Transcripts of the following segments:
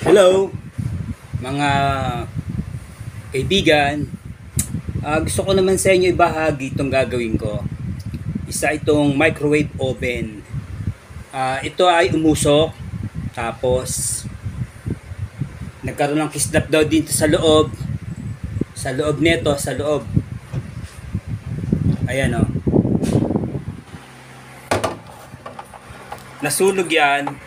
Hello mga kaibigan. Gusto ko naman sa inyo ibahagi itong gagawin ko. Isa itong microwave oven. Ito ay umusok, tapos nagkaroon ng kislap daw dito sa loob. Sa loob nito, sa loob. Ayan o. Nasunog yan.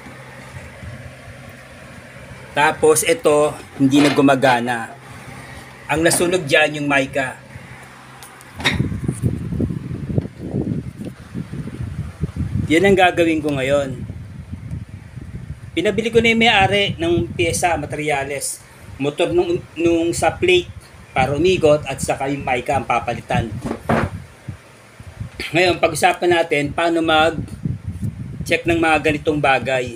Tapos ito, hindi na gumagana. Ang nasunog dyan yung mica. Yan ang gagawin ko ngayon. Pinabili ko na yung may-ari ng pyesa, materyales. Motor nung sa plate para umigot at saka yung mica ang papalitan. Ngayon, pag-usapan natin paano mag-check ng mga ganitong bagay.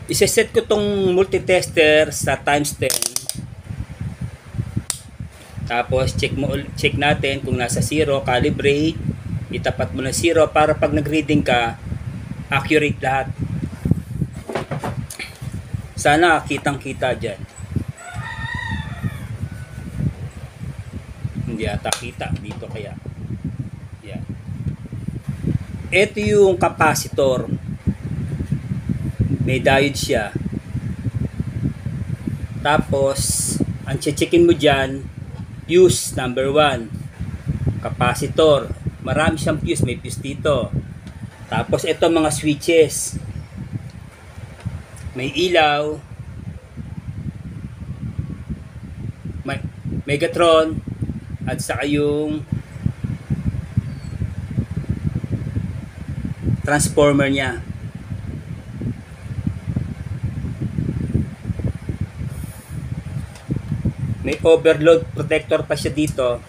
Iseset ko tong multitester sa times 10. Tapos check natin kung nasa 0, calibrate, itapat mo na 0 para pag nag-reading ka, accurate lahat. Sana kitang-kita dyan. Hindi ata kita dito kaya. Yan. Ito yung capacitor. May diode siya. Tapos, ang checkin mo dyan, fuse number 1. Capacitor. Marami siyang fuse. May fuse dito. Tapos, ito mga switches. May ilaw. May Megatron. At saka yung transformer niya. May overload protector pa siya dito.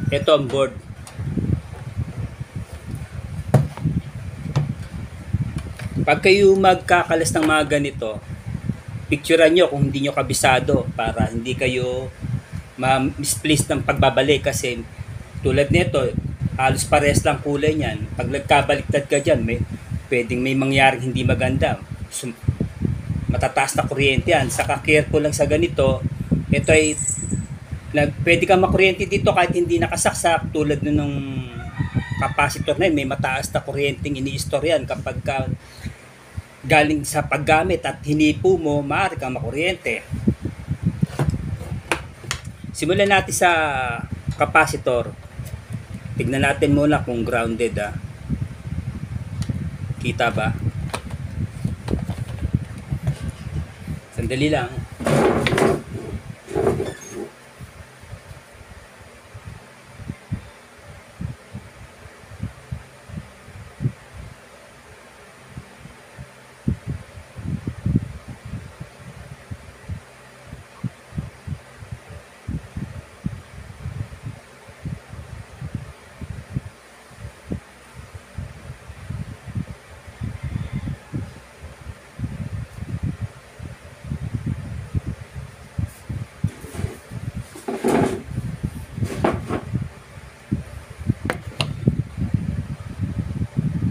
Ito ang board. Pag kayo magkakalas ng mga ganito, picturean nyo kung hindi nyo kabisado para hindi kayo ma-misplace ng pagbabalik, kasi tulad nito, halos pares lang kulay niyan. Pag nagkabaliktad ka dyan, pwedeng may mangyaring hindi maganda. Matataas na kuryente yan. Saka careful lang sa ganito. Ito ay pwede kang makuryente dito kahit hindi nakasaksak, tulad nung capacitor na yun, may mataas na kuryenteng ini-store yan. Kapag galing sa paggamit at hinipo mo, maaari kang makuryente. Simulan natin sa capacitor. Tignan natin muna kung grounded. Kita ba? Sandali lang.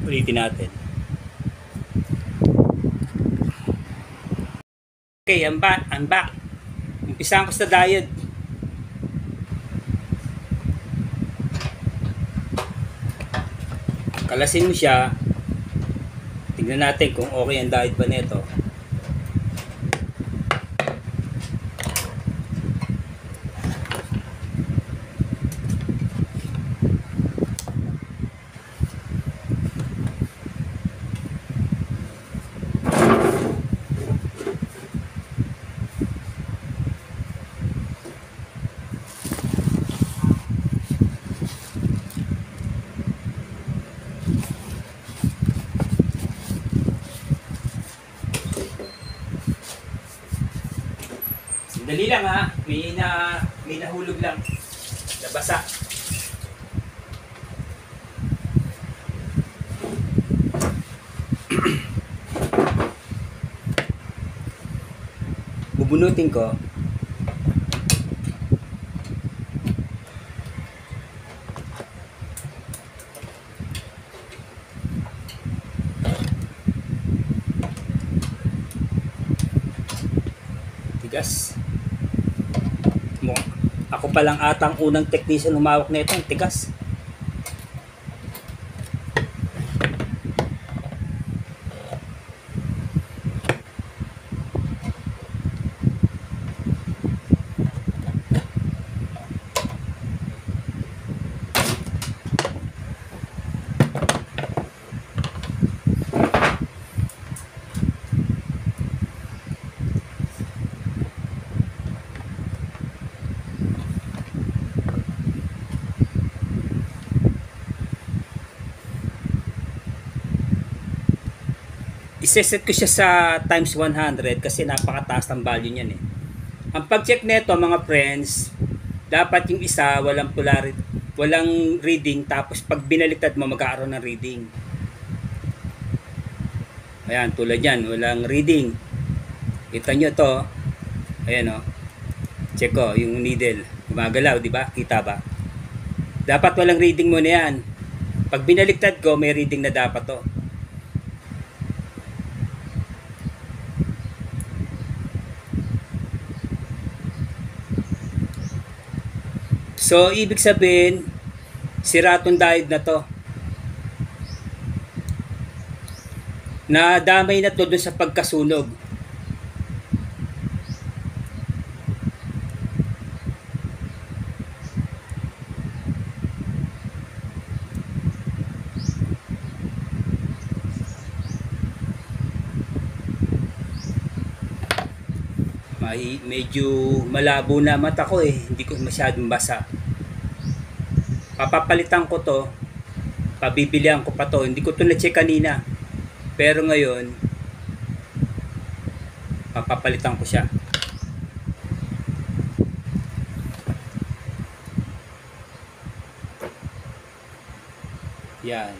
Ulitin natin. Okay, I'm back. Umpisahan ko sa diode. Kalasin mo siya. Tingnan natin kung okay ang diode ba nito. Dali lang ha, may nahulog lang. Nabasa. Bubunutin ko. tigas. Ako pa lang atang unang technician humawak na ito, ang tigas. Iseset ko siya sa times 100 kasi napakataas ng value niyan eh. Ang pag-check nito mga friends, dapat yung isa walang polarity, walang reading, tapos pag binaliktad mo magkakaroon ng reading. Ayan, tulad yan, walang reading. Kita nyo to. Ayan o. Check ko, yung needle. Gumagalaw, di ba? Kita ba? Dapat walang reading mo na yan. Pag binaliktad ko, may reading na dapat to. So, ibig sabihin, sira tong diode na to. Nadamay na to dun sa pagkasunog. Medyo malabo na mata ko eh, hindi ko masyadong basa. Papapalitan ko to, pabibilihan ko pa to, hindi ko to na-check kanina, pero ngayon papapalitan ko siya. Yan,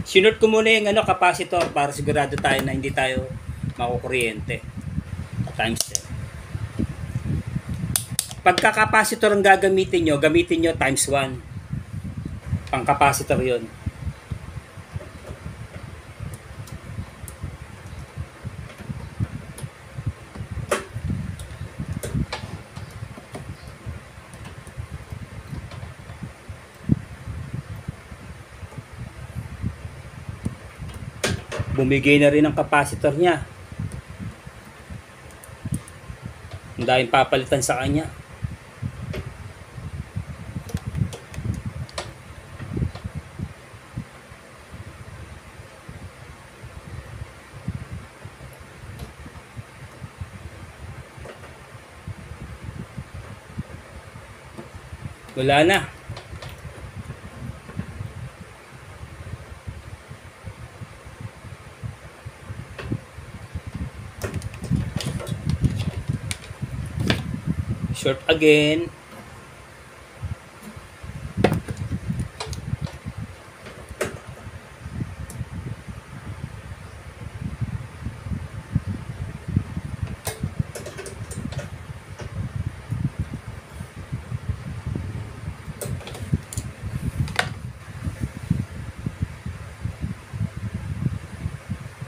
sinot ko muna yung capacitor para sigurado tayo na hindi tayo makukuryente. Times 10. Pagka capacitor ang gagamitin nyo times 1. Pang capacitor yun. Bumigay na rin ang capacitor niya. Ang daming papalitan sa kanya. Wala na. Short again.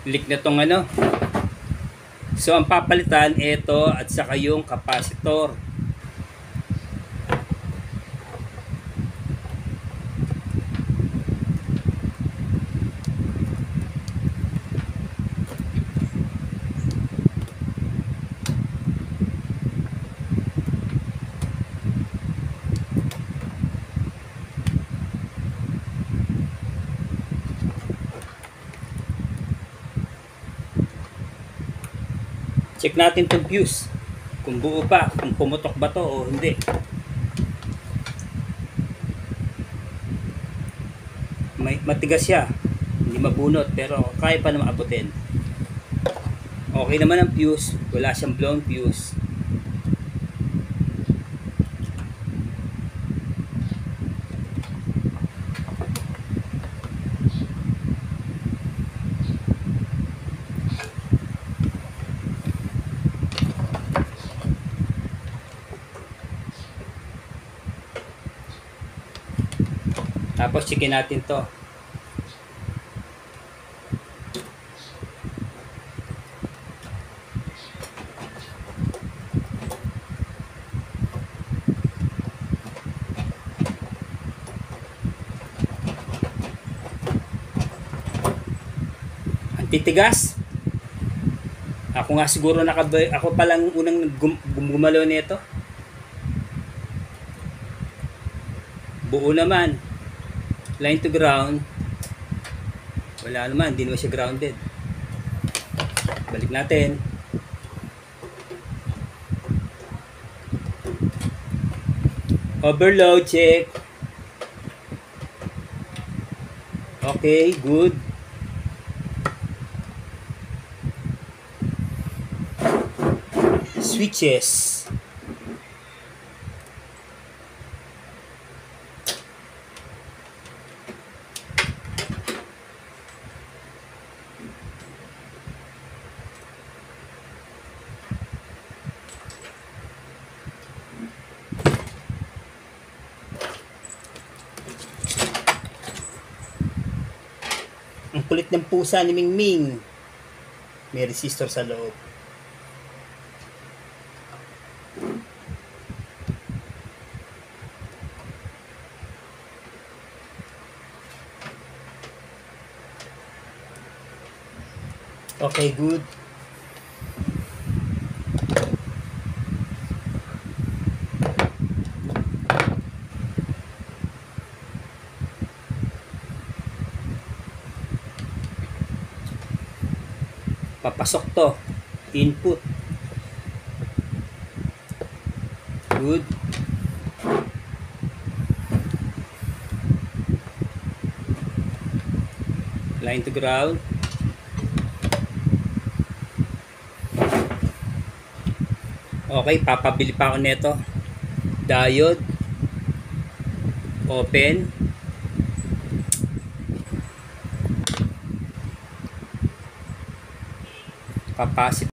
Leak na tong So ang papalitan ito at saka yung capacitor. Check natin itong fuse. Kung buo pa, kung pumutok ba to o hindi. Matigas siya. Hindi mabunot pero kaya pa naman abutin. Okay naman ang fuse. Wala siyang blown fuse. Tapos checkin natin to. Titigas. Ako nga siguro ako palang unang gumalaw nito. Buo naman. Line to ground. Wala naman, hindi naman siya grounded. Balik natin. Overload check. Okay, good. Switches. Ang kulit ng pusa ni Mingming. May resistor sa loob. Okay, good. Papasok to. Input. Good. Line to ground. Okay, papabili pa ako nito. Diode. Open. Capacitor.